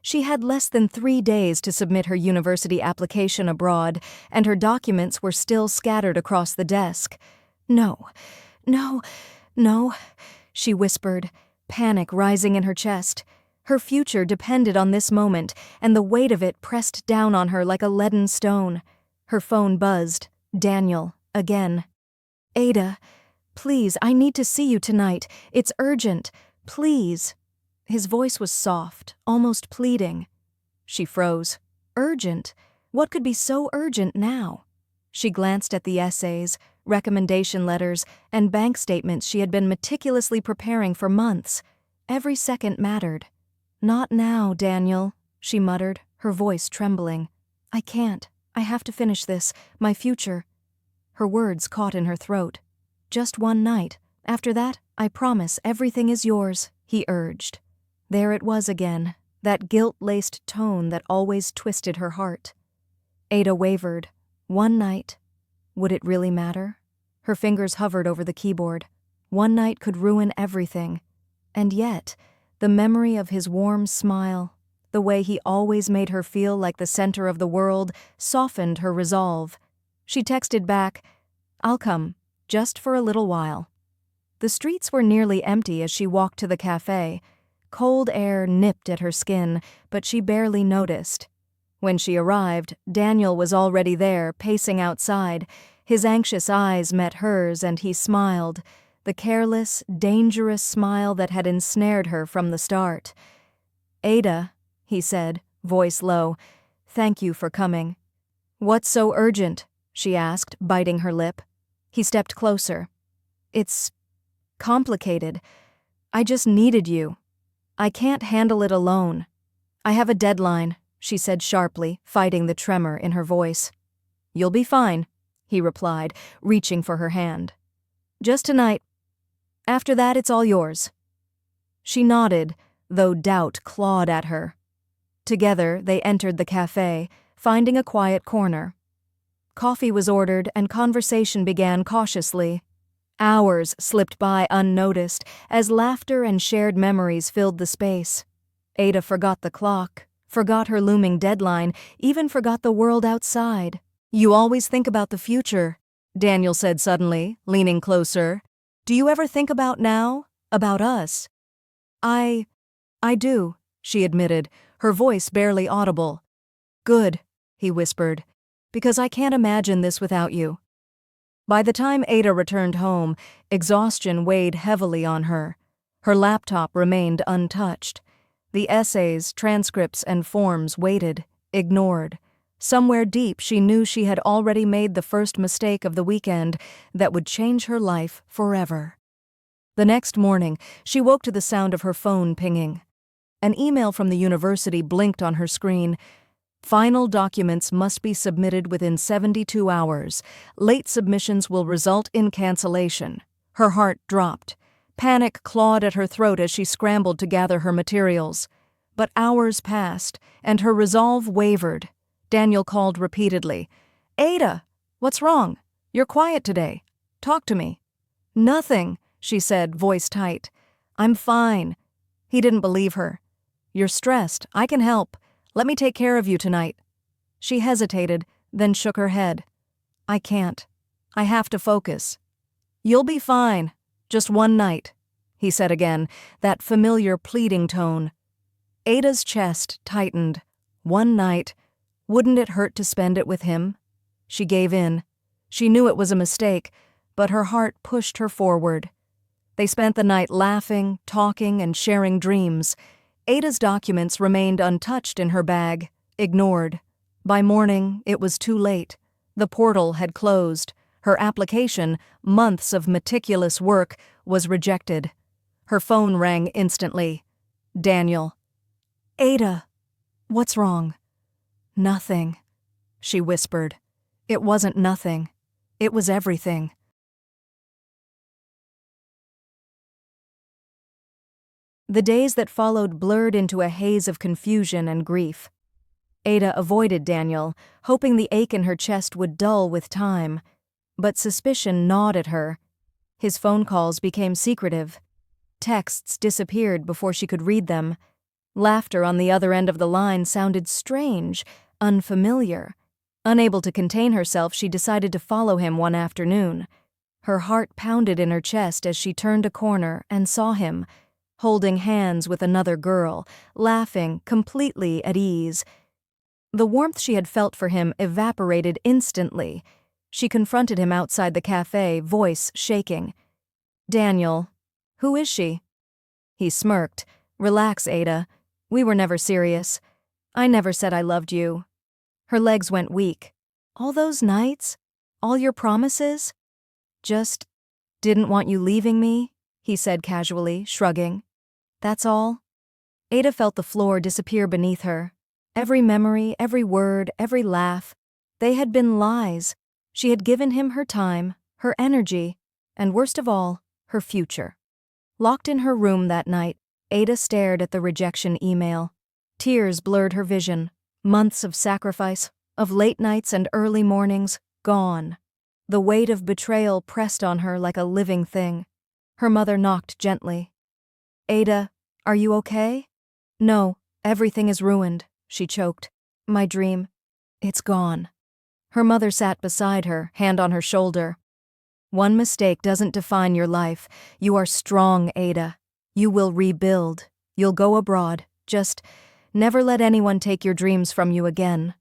She had less than 3 days to submit her university application abroad, and her documents were still scattered across the desk. No, no, no, she whispered, panic rising in her chest. Her future depended on this moment, and the weight of it pressed down on her like a leaden stone. Her phone buzzed. Daniel, again. "Ada, please, I need to see you tonight. It's urgent. Please." His voice was soft, almost pleading. She froze. Urgent? What could be so urgent now? She glanced at the essays, recommendation letters, and bank statements she had been meticulously preparing for months. Every second mattered. "Not now, Daniel," she muttered, her voice trembling. "I can't. I have to finish this. My future." Her words caught in her throat. "Just one night. After that, I promise everything is yours," he urged. There it was again, that guilt-laced tone that always twisted her heart. Ada wavered. One night. Would it really matter? Her fingers hovered over the keyboard. One night could ruin everything. And yet, the memory of his warm smile, the way he always made her feel like the center of the world, softened her resolve. She texted back, "I'll come, just for a little while." The streets were nearly empty as she walked to the cafe. Cold air nipped at her skin, but she barely noticed. When she arrived, Daniel was already there, pacing outside. His anxious eyes met hers, and he smiled, the careless, dangerous smile that had ensnared her from the start. "Ada," he said, voice low, "thank you for coming." "What's so urgent?" she asked, biting her lip. He stepped closer. "It's complicated. I just needed you. I can't handle it alone. I have a deadline," she said sharply, fighting the tremor in her voice. "You'll be fine," he replied, reaching for her hand. "Just tonight. After that, it's all yours." She nodded, though doubt clawed at her. Together, they entered the cafe, finding a quiet corner. Coffee was ordered, and conversation began cautiously. Hours slipped by unnoticed as laughter and shared memories filled the space. Ada forgot the clock, forgot her looming deadline, even forgot the world outside. "You always think about the future," Daniel said suddenly, leaning closer. "Do you ever think about now? About us?" I do," she admitted, her voice barely audible. "Good," he whispered, "because I can't imagine this without you." By the time Ada returned home, exhaustion weighed heavily on her. Her laptop remained untouched. The essays, transcripts, and forms waited, ignored. Somewhere deep she knew she had already made the first mistake of the weekend that would change her life forever. The next morning, she woke to the sound of her phone pinging. An email from the university blinked on her screen. "Final documents must be submitted within 72 hours. Late submissions will result in cancellation." Her heart dropped. Panic clawed at her throat as she scrambled to gather her materials. But hours passed, and her resolve wavered. Daniel called repeatedly. "Ada, what's wrong? You're quiet today. Talk to me." "Nothing," she said, voice tight. "I'm fine." He didn't believe her. "You're stressed. I can help. Let me take care of you tonight." She hesitated, then shook her head. "I can't. I have to focus." "You'll be fine. Just one night," he said again, that familiar pleading tone. Ada's chest tightened. One night. Wouldn't it hurt to spend it with him? She gave in. She knew it was a mistake, but her heart pushed her forward. They spent the night laughing, talking, and sharing dreams. Ada's documents remained untouched in her bag, ignored. By morning, it was too late. The portal had closed. Her application, months of meticulous work, was rejected. Her phone rang instantly. Daniel. "Ada, what's wrong?" "Nothing," she whispered. It wasn't nothing. It was everything. The days that followed blurred into a haze of confusion and grief. Ada avoided Daniel, hoping the ache in her chest would dull with time. But suspicion gnawed at her. His phone calls became secretive. Texts disappeared before she could read them. Laughter on the other end of the line sounded strange, unfamiliar. Unable to contain herself, she decided to follow him one afternoon. Her heart pounded in her chest as she turned a corner and saw him, holding hands with another girl, laughing, completely at ease. The warmth she had felt for him evaporated instantly. She confronted him outside the cafe, voice shaking. "Daniel, who is she?" He smirked. "Relax, Ada. We were never serious. I never said I loved you." Her legs went weak. "All those nights? All your promises?" "Just didn't want you leaving me," he said casually, shrugging. "That's all." Ada felt the floor disappear beneath her. Every memory, every word, every laugh, they had been lies. She had given him her time, her energy, and worst of all, her future. Locked in her room that night, Ada stared at the rejection email. Tears blurred her vision. Months of sacrifice, of late nights and early mornings, gone. The weight of betrayal pressed on her like a living thing. Her mother knocked gently. "Ada, are you okay?" "No, everything is ruined," she choked. "My dream, it's gone." Her mother sat beside her, hand on her shoulder. "One mistake doesn't define your life. You are strong, Ada. You will rebuild. You'll go abroad. Just never let anyone take your dreams from you again."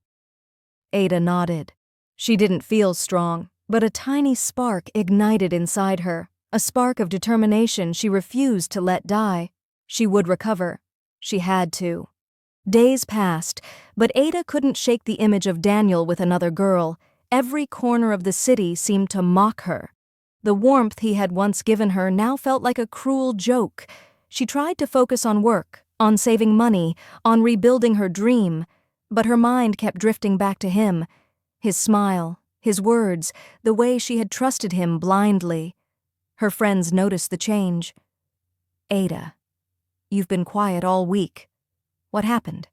Ada nodded. She didn't feel strong, but a tiny spark ignited inside her, a spark of determination she refused to let die. She would recover. She had to. Days passed, but Ada couldn't shake the image of Daniel with another girl. Every corner of the city seemed to mock her. The warmth he had once given her now felt like a cruel joke. She tried to focus on work, on saving money, on rebuilding her dream, but her mind kept drifting back to him. His smile, his words, the way she had trusted him blindly. Her friends noticed the change. "Ada, you've been quiet all week. What happened?"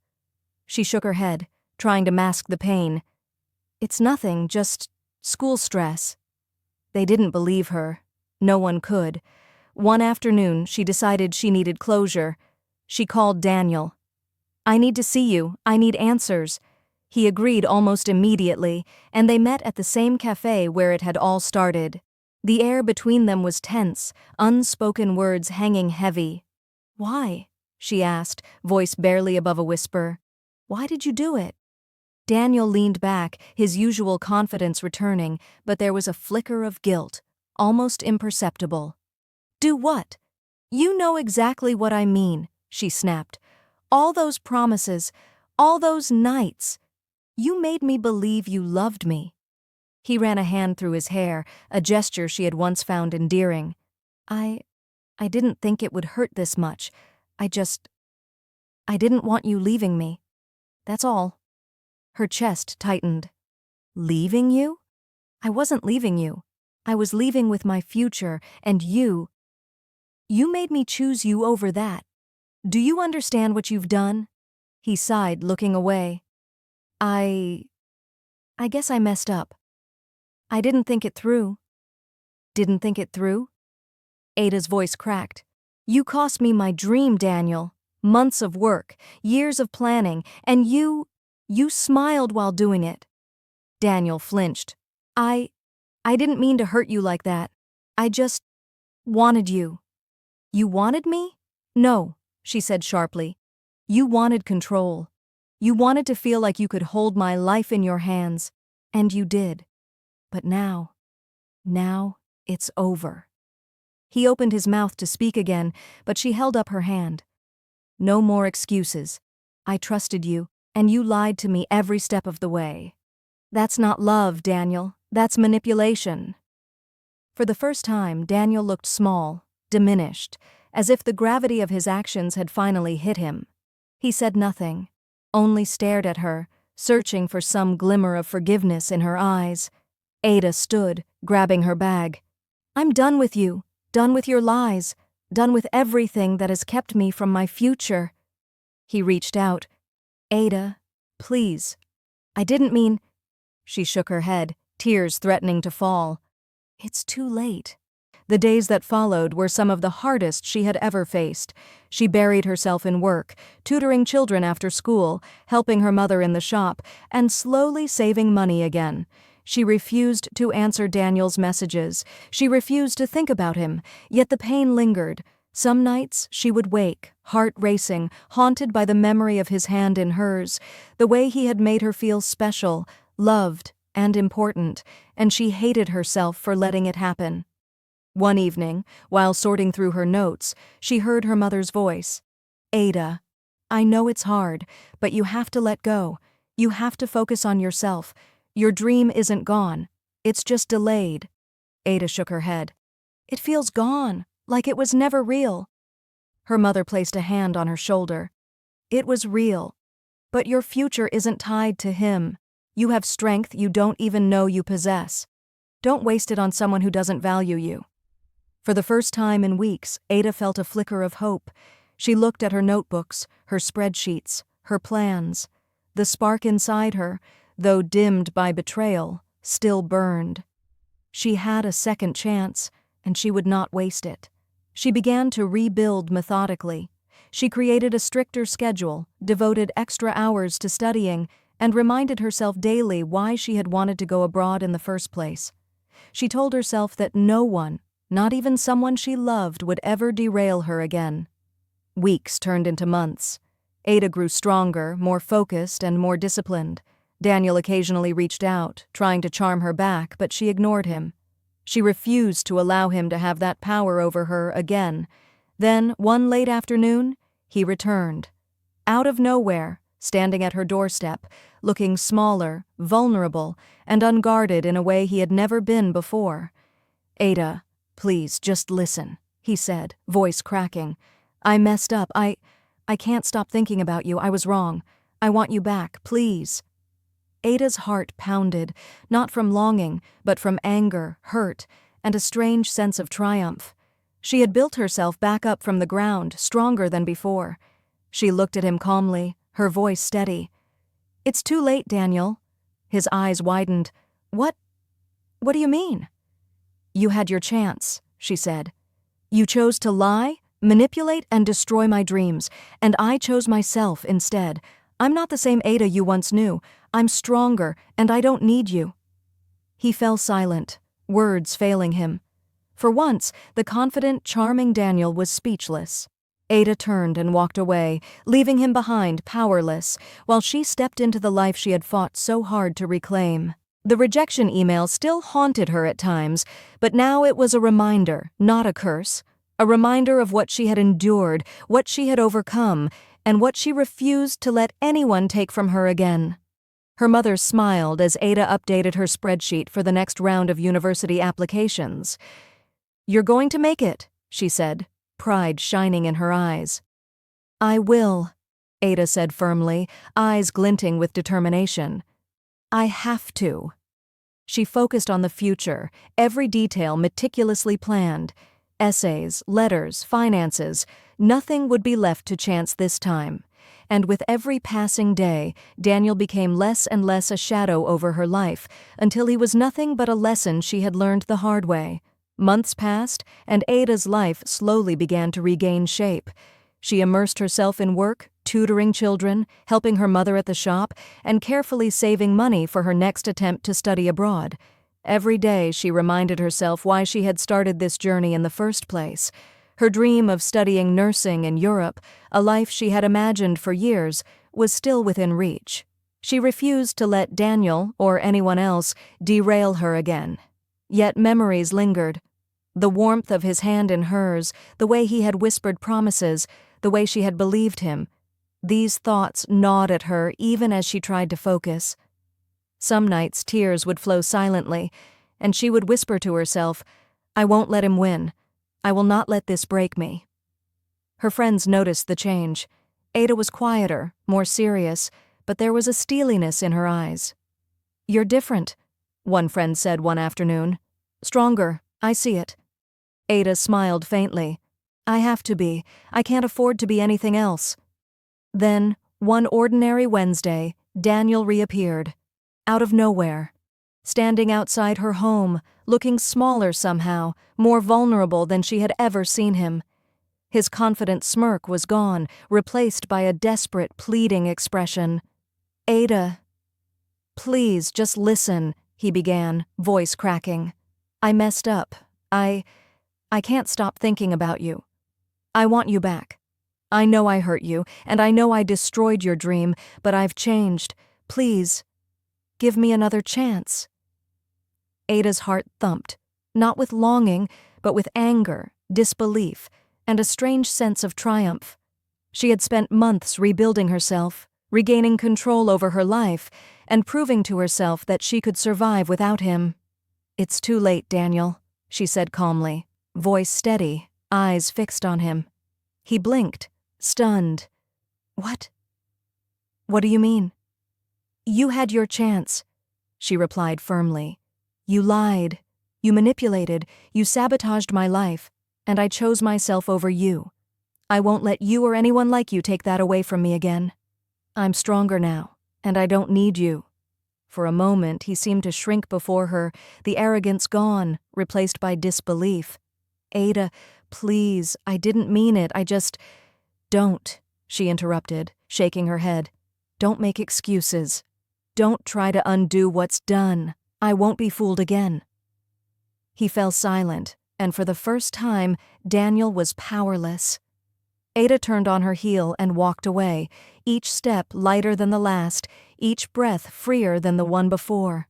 She shook her head, trying to mask the pain. "It's nothing, just school stress." They didn't believe her. No one could. One afternoon, she decided she needed closure. She called Daniel. "I need to see you. I need answers." He agreed almost immediately, and they met at the same cafe where it had all started. The air between them was tense, unspoken words hanging heavy. "Why?" she asked, voice barely above a whisper. "Why did you do it?" Daniel leaned back, his usual confidence returning, but there was a flicker of guilt, almost imperceptible. "Do what?" "You know exactly what I mean," she snapped. "All those promises, all those nights. You made me believe you loved me." He ran a hand through his hair, a gesture she had once found endearing. I didn't think it would hurt this much. I didn't want you leaving me. That's all." Her chest tightened. "Leaving you?" "I wasn't leaving you. I was leaving with my future, and you made me choose you over that. Do you understand what you've done?" He sighed, looking away. I guess I messed up. I didn't think it through." "Didn't think it through?" Ada's voice cracked. "You cost me my dream, Daniel. Months of work, years of planning, and you smiled while doing it." Daniel flinched. I didn't mean to hurt you like that. I just wanted you." "You wanted me?" "No," she said sharply. "You wanted control. You wanted to feel like you could hold my life in your hands. And you did. But now it's over." He opened his mouth to speak again, but she held up her hand. "No more excuses. I trusted you, and you lied to me every step of the way. That's not love, Daniel. That's manipulation." For the first time, Daniel looked small, diminished, as if the gravity of his actions had finally hit him. He said nothing, only stared at her, searching for some glimmer of forgiveness in her eyes. Ada stood, grabbing her bag. "I'm done with you, done with your lies, done with everything that has kept me from my future." He reached out. "Ada, please. I didn't mean—" She shook her head, tears threatening to fall. "It's too late." The days that followed were some of the hardest she had ever faced. She buried herself in work, tutoring children after school, helping her mother in the shop, and slowly saving money again. She refused to answer Daniel's messages. She refused to think about him, yet the pain lingered. Some nights she would wake, heart racing, haunted by the memory of his hand in hers, the way he had made her feel special, loved, and important, and she hated herself for letting it happen. One evening, while sorting through her notes, she heard her mother's voice. "Ada, I know it's hard, but you have to let go. You have to focus on yourself. Your dream isn't gone. It's just delayed." Ada shook her head. "It feels gone, like it was never real." Her mother placed a hand on her shoulder. "It was real. But your future isn't tied to him. You have strength you don't even know you possess. Don't waste it on someone who doesn't value you." For the first time in weeks, Ada felt a flicker of hope. She looked at her notebooks, her spreadsheets, her plans. The spark inside her, though dimmed by betrayal, still burned. She had a second chance, and she would not waste it. She began to rebuild methodically. She created a stricter schedule, devoted extra hours to studying, and reminded herself daily why she had wanted to go abroad in the first place. She told herself that no one, not even someone she loved, would ever derail her again. Weeks turned into months. Ada grew stronger, more focused, and more disciplined. Daniel occasionally reached out, trying to charm her back, but she ignored him. She refused to allow him to have that power over her again. Then, one late afternoon, he returned. Out of nowhere, standing at her doorstep, looking smaller, vulnerable, and unguarded in a way he had never been before. "Ada, please, just listen," he said, voice cracking. "I messed up. I can't stop thinking about you. I was wrong. I want you back, please." Ada's heart pounded, not from longing, but from anger, hurt, and a strange sense of triumph. She had built herself back up from the ground, stronger than before. She looked at him calmly, her voice steady. "It's too late, Daniel." His eyes widened. What do you mean?" "You had your chance," she said. "You chose to lie, manipulate, and destroy my dreams, and I chose myself instead. I'm not the same Ada you once knew. I'm stronger, and I don't need you." He fell silent, words failing him. For once, the confident, charming Daniel was speechless. Ada turned and walked away, leaving him behind, powerless, while she stepped into the life she had fought so hard to reclaim. The rejection email still haunted her at times, but now it was a reminder, not a curse. A reminder of what she had endured, what she had overcome, and what she refused to let anyone take from her again. Her mother smiled as Ada updated her spreadsheet for the next round of university applications. "You're going to make it," she said, pride shining in her eyes. "I will," Ada said firmly, eyes glinting with determination. "I have to." She focused on the future, every detail meticulously planned. Essays, letters, finances, nothing would be left to chance this time. And with every passing day, Daniel became less and less a shadow over her life, until he was nothing but a lesson she had learned the hard way. Months passed, and Ada's life slowly began to regain shape. She immersed herself in work, tutoring children, helping her mother at the shop, and carefully saving money for her next attempt to study abroad. Every day she reminded herself why she had started this journey in the first place. Her dream of studying nursing in Europe, a life she had imagined for years, was still within reach. She refused to let Daniel, or anyone else, derail her again. Yet memories lingered. The warmth of his hand in hers, the way he had whispered promises, the way she had believed him. These thoughts gnawed at her even as she tried to focus. Some nights tears would flow silently, and she would whisper to herself, "I won't let him win. I will not let this break me." Her friends noticed the change. Ada was quieter, more serious, but there was a steeliness in her eyes. "You're different," one friend said one afternoon. "Stronger, I see it." Ada smiled faintly. "I have to be. I can't afford to be anything else." Then, one ordinary Wednesday, Daniel reappeared. Out of nowhere. standing outside her home, looking smaller somehow, more vulnerable than she had ever seen him. His confident smirk was gone, replaced by a desperate, pleading expression. "Ada, please, just listen," he began, voice cracking. "I messed up. I can't stop thinking about you. I want you back. I know I hurt you, and I know I destroyed your dream, but I've changed. Please, give me another chance." Ada's heart thumped, not with longing, but with anger, disbelief, and a strange sense of triumph. She had spent months rebuilding herself, regaining control over her life, and proving to herself that she could survive without him. "It's too late, Daniel," she said calmly, voice steady, eyes fixed on him. He blinked, stunned. "What? What do you mean?" "You had your chance," she replied firmly. "You lied, you manipulated, you sabotaged my life, and I chose myself over you. I won't let you or anyone like you take that away from me again. I'm stronger now, and I don't need you." For a moment, he seemed to shrink before her, the arrogance gone, replaced by disbelief. "Ada, please, I didn't mean it, I just—" "Don't," she interrupted, shaking her head. "Don't make excuses. Don't try to undo what's done. I won't be fooled again." He fell silent, and for the first time, Daniel was powerless. Ada turned on her heel and walked away, each step lighter than the last, each breath freer than the one before.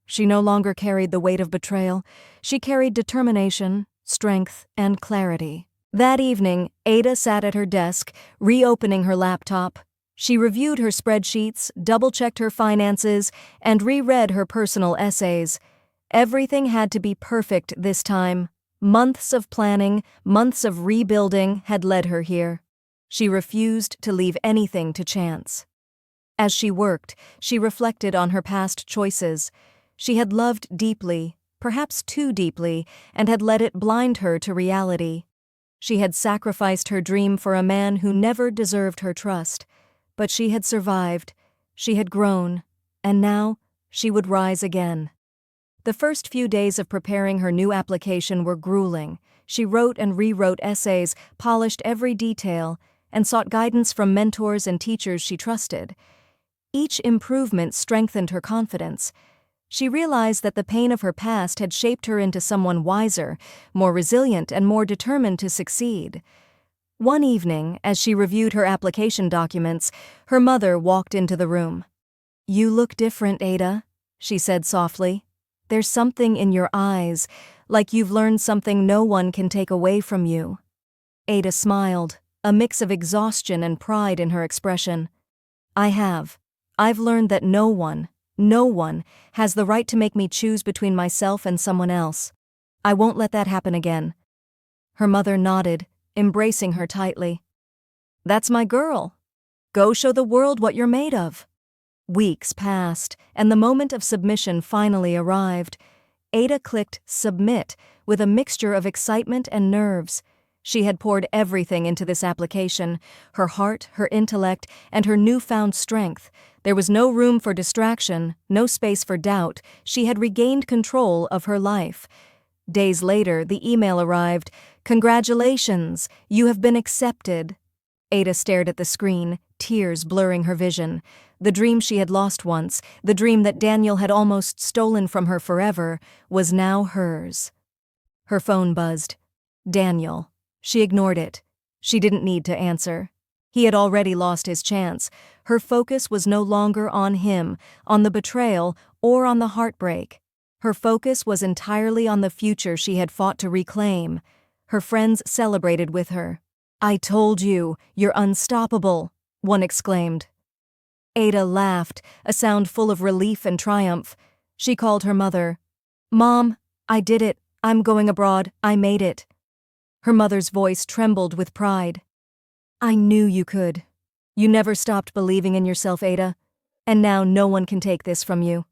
She no longer carried the weight of betrayal. She carried determination, strength, and clarity. That evening, Ada sat at her desk, reopening her laptop. She reviewed her spreadsheets, double-checked her finances, and reread her personal essays. Everything had to be perfect this time. Months of planning, months of rebuilding had led her here. She refused to leave anything to chance. As she worked, she reflected on her past choices. She had loved deeply, perhaps too deeply, and had let it blind her to reality. She had sacrificed her dream for a man who never deserved her trust. But she had survived, she had grown, and now she would rise again. The first few days of preparing her new application were grueling. She wrote and rewrote essays, polished every detail, and sought guidance from mentors and teachers she trusted. Each improvement strengthened her confidence. She realized that the pain of her past had shaped her into someone wiser, more resilient, and more determined to succeed. One evening, as she reviewed her application documents, her mother walked into the room. "You look different, Ada," she said softly. "There's something in your eyes, like you've learned something no one can take away from you." Ada smiled, a mix of exhaustion and pride in her expression. "I have. I've learned that no one has the right to make me choose between myself and someone else. I won't let that happen again." Her mother nodded, embracing her tightly. "That's my girl. Go show the world what you're made of." Weeks passed, and the moment of submission finally arrived. Ada clicked submit with a mixture of excitement and nerves. She had poured everything into this application, her heart, her intellect, and her newfound strength. There was no room for distraction, no space for doubt. She had regained control of her life. Days later, the email arrived. "Congratulations, you have been accepted." Ada stared at the screen, tears blurring her vision. The dream she had lost once, the dream that Daniel had almost stolen from her forever, was now hers. Her phone buzzed. Daniel. She ignored it. She didn't need to answer. He had already lost his chance. Her focus was no longer on him, on the betrayal, or on the heartbreak. Her focus was entirely on the future she had fought to reclaim. Her friends celebrated with her. "I told you, you're unstoppable," one exclaimed. Ada laughed, a sound full of relief and triumph. She called her mother. "Mom, I did it. I'm going abroad. I made it." Her mother's voice trembled with pride. "I knew you could. You never stopped believing in yourself, Ada. And now no one can take this from you."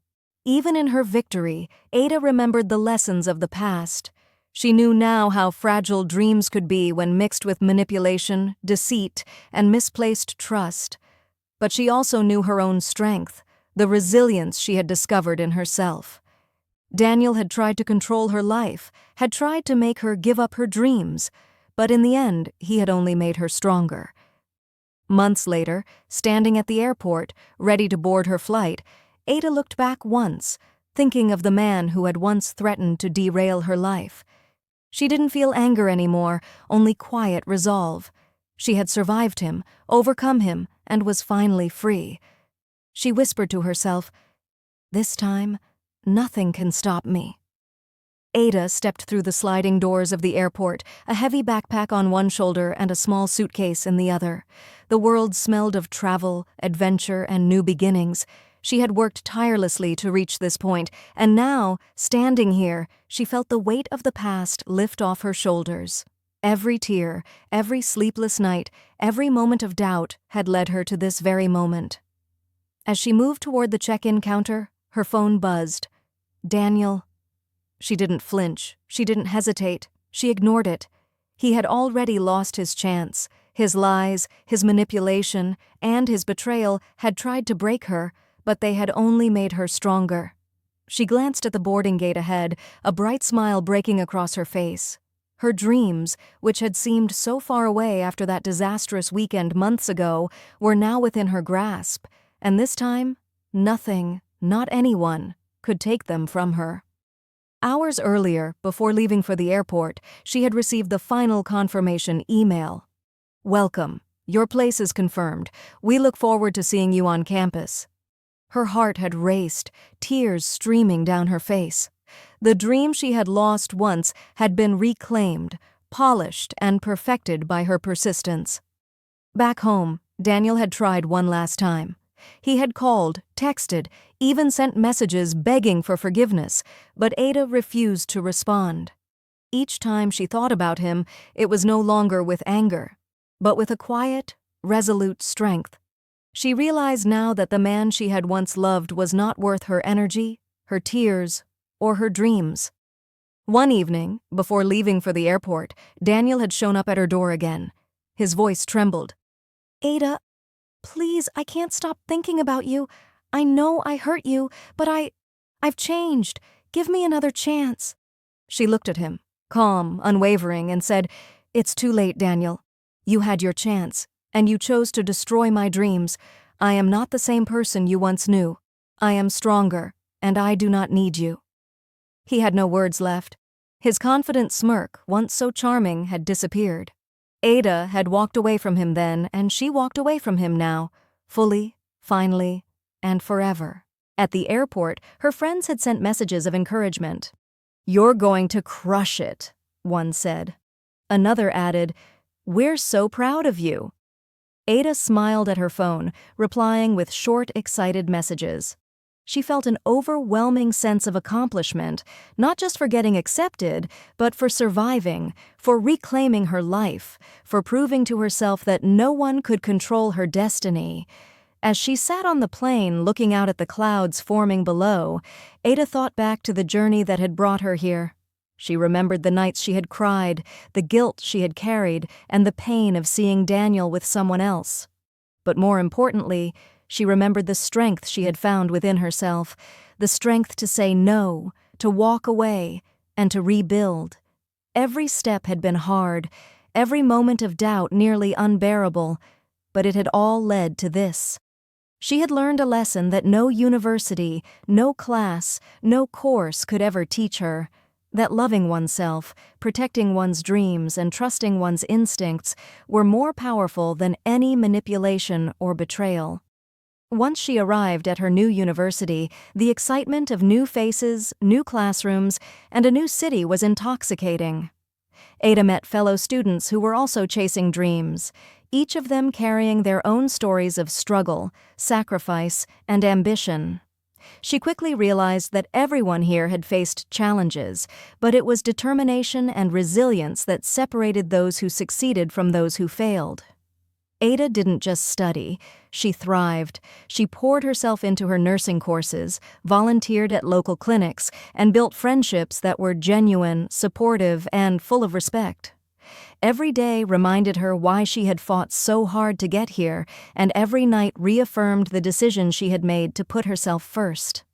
Even in her victory, Ada remembered the lessons of the past. She knew now how fragile dreams could be when mixed with manipulation, deceit, and misplaced trust. But she also knew her own strength, the resilience she had discovered in herself. Daniel had tried to control her life, had tried to make her give up her dreams, but in the end, he had only made her stronger. Months later, standing at the airport, ready to board her flight, Ada looked back once, thinking of the man who had once threatened to derail her life. She didn't feel anger anymore, only quiet resolve. She had survived him, overcome him, and was finally free. She whispered to herself, "This time, nothing can stop me." Ada stepped through the sliding doors of the airport, a heavy backpack on one shoulder and a small suitcase in the other. The world smelled of travel, adventure, and new beginnings. She had worked tirelessly to reach this point, and now, standing here, she felt the weight of the past lift off her shoulders. Every tear, every sleepless night, every moment of doubt had led her to this very moment. As she moved toward the check-in counter, her phone buzzed. Daniel. She didn't flinch. She didn't hesitate. She ignored it. He had already lost his chance. His lies, his manipulation, and his betrayal had tried to break her, but they had only made her stronger. She glanced at the boarding gate ahead, a bright smile breaking across her face. Her dreams, which had seemed so far away after that disastrous weekend months ago, were now within her grasp, and this time, nothing, not anyone, could take them from her. Hours earlier, before leaving for the airport, she had received the final confirmation email. "Welcome. Your place is confirmed. We look forward to seeing you on campus." Her heart had raced, tears streaming down her face. The dream she had lost once had been reclaimed, polished, and perfected by her persistence. Back home, Daniel had tried one last time. He had called, texted, even sent messages begging for forgiveness, but Ada refused to respond. Each time she thought about him, it was no longer with anger, but with a quiet, resolute strength. She realized now that the man she had once loved was not worth her energy, her tears, or her dreams. One evening, before leaving for the airport, Daniel had shown up at her door again. His voice trembled. "Ada, please, I can't stop thinking about you. I know I hurt you, but I've changed. Give me another chance." She looked at him, calm, unwavering, and said, "It's too late, Daniel. You had your chance, and you chose to destroy my dreams. I am not the same person you once knew. I am stronger, and I do not need you." He had no words left. His confident smirk, once so charming, had disappeared. Ada had walked away from him then, and she walked away from him now, fully, finally, and forever. At the airport, her friends had sent messages of encouragement. "You're going to crush it," one said. Another added, "We're so proud of you." Ada smiled at her phone, replying with short, excited messages. She felt an overwhelming sense of accomplishment, not just for getting accepted, but for surviving, for reclaiming her life, for proving to herself that no one could control her destiny. As she sat on the plane looking out at the clouds forming below, Ada thought back to the journey that had brought her here. She remembered the nights she had cried, the guilt she had carried, and the pain of seeing Daniel with someone else. But more importantly, she remembered the strength she had found within herself, the strength to say no, to walk away, and to rebuild. Every step had been hard, every moment of doubt nearly unbearable, but it had all led to this. She had learned a lesson that no university, no class, no course could ever teach her, that loving oneself, protecting one's dreams, and trusting one's instincts were more powerful than any manipulation or betrayal. Once she arrived at her new university, the excitement of new faces, new classrooms, and a new city was intoxicating. Ada met fellow students who were also chasing dreams, each of them carrying their own stories of struggle, sacrifice, and ambition. She quickly realized that everyone here had faced challenges, but it was determination and resilience that separated those who succeeded from those who failed. Ada didn't just study, she thrived. She poured herself into her nursing courses, volunteered at local clinics, and built friendships that were genuine, supportive, and full of respect. Every day reminded her why she had fought so hard to get here, and every night reaffirmed the decision she had made to put herself first.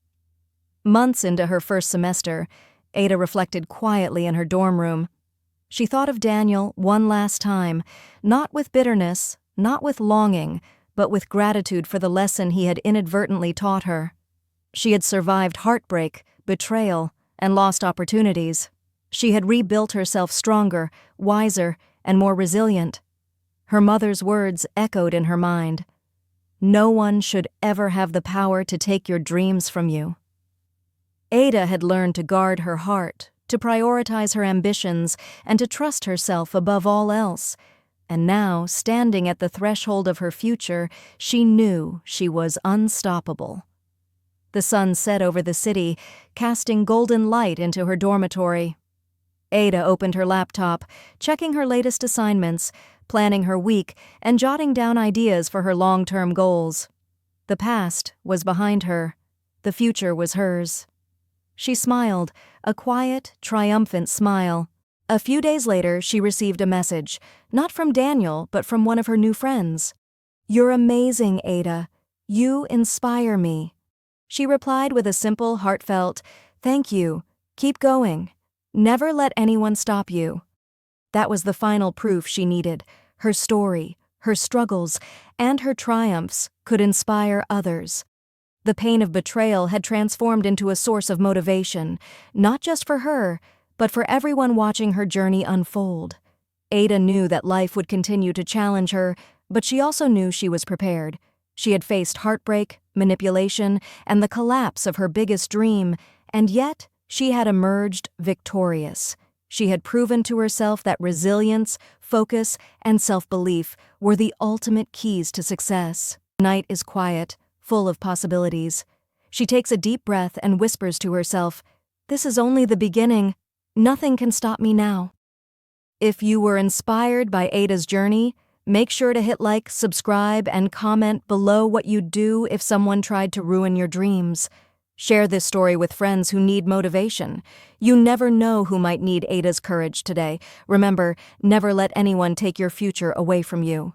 Months into her first semester, Ada reflected quietly in her dorm room. She thought of Daniel one last time, not with bitterness, not with longing, but with gratitude for the lesson he had inadvertently taught her. She had survived heartbreak, betrayal, and lost opportunities. She had rebuilt herself stronger, wiser, and more resilient. Her mother's words echoed in her mind. No one should ever have the power to take your dreams from you. Ada had learned to guard her heart, to prioritize her ambitions, and to trust herself above all else. And now, standing at the threshold of her future, she knew she was unstoppable. The sun set over the city, casting golden light into her dormitory. Ada opened her laptop, checking her latest assignments, planning her week, and jotting down ideas for her long-term goals. The past was behind her. The future was hers. She smiled, a quiet, triumphant smile. A few days later, she received a message, not from Daniel, but from one of her new friends. "You're amazing, Ada. You inspire me." She replied with a simple, heartfelt, "Thank you. Keep going. Never let anyone stop you." That was the final proof she needed. Her story, her struggles, and her triumphs could inspire others. The pain of betrayal had transformed into a source of motivation, not just for her, but for everyone watching her journey unfold. Ada knew that life would continue to challenge her, but she also knew she was prepared. She had faced heartbreak, manipulation, and the collapse of her biggest dream, and yet she had emerged victorious. She had proven to herself that resilience, focus, and self-belief were the ultimate keys to success. The night is quiet, full of possibilities. She takes a deep breath and whispers to herself, "This is only the beginning. Nothing can stop me now." If you were inspired by Ada's journey, make sure to hit like, subscribe, and comment below what you'd do if someone tried to ruin your dreams. Share this story with friends who need motivation. You never know who might need Ada's courage today. Remember, never let anyone take your future away from you.